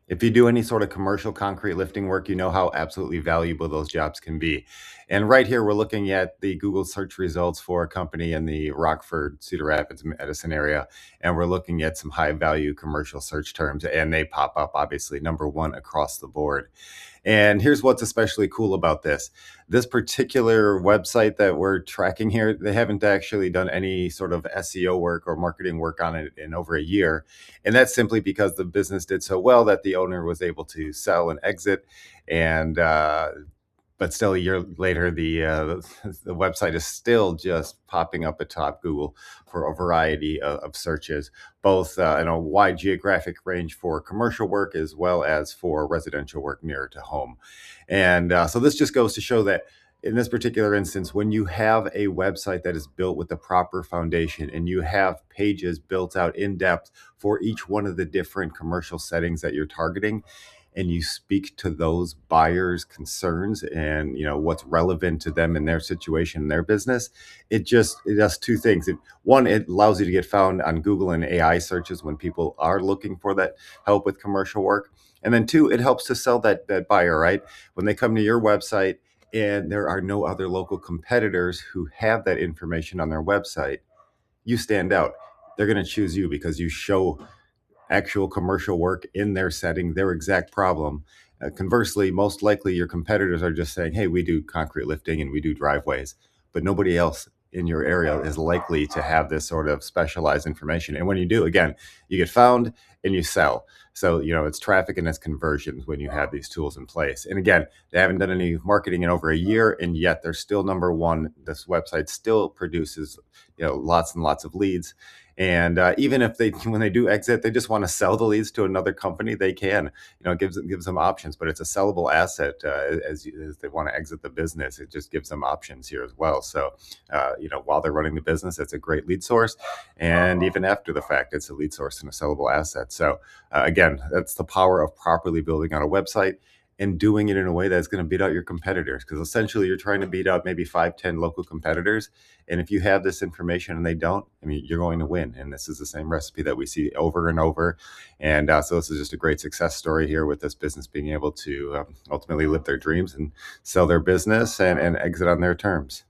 If you do any sort of commercial concrete lifting work, you know how absolutely valuable those jobs can be. And right here, we're looking at the Google search results for a company in the Rockford, Cedar Rapids, Edison area. And we're looking at some high value commercial search terms, and they pop up obviously number one across the board. And here's what's especially cool about this. This particular website that we're tracking here, they haven't actually done any sort of SEO work or marketing work on it in over a year. And that's simply because the business did so well that the owner was able to sell and exit. And but still a year later, the website is still just popping up atop Google for a variety of searches, both in a wide geographic range for commercial work as well as for residential work nearer to home. And so this just goes to show that in this particular instance, when you have a website that is built with the proper foundation and you have pages built out in depth for each one of the different commercial settings that you're targeting, and you speak to those buyers' concerns and what's relevant to them in their situation, their business, it does two things. One, it allows you to get found on Google and AI searches when people are looking for that help with commercial work. And then two, it helps to sell that buyer, right? When they come to your website and there are no other local competitors who have that information on their website, you stand out. They're going to choose you because you show actual commercial work in their setting, their exact problem. Conversely, most likely your competitors are just saying, hey, we do concrete lifting and we do driveways, but nobody else in your area is likely to have this sort of specialized information. And when you do, again, you get found and you sell. So, it's traffic and it's conversions when you have these tools in place. And again, they haven't done any marketing in over a year, and yet they're still number one. This website still produces, lots and lots of leads. And even if when they do exit, they just want to sell the leads to another company, they can. It gives them options, but it's a sellable asset as they want to exit the business. It just gives them options here as well. So, while they're running the business, it's a great lead source, and even after the fact, it's a lead source and a sellable asset. So, again, that's the power of properly building out a website and doing it in a way that's going to beat out your competitors, because essentially you're trying to beat out maybe 5, 10 local competitors. And if you have this information and they don't, I mean, you're going to win. And this is the same recipe that we see over and over. And so this is just a great success story here with this business being able to ultimately live their dreams and sell their business and exit on their terms.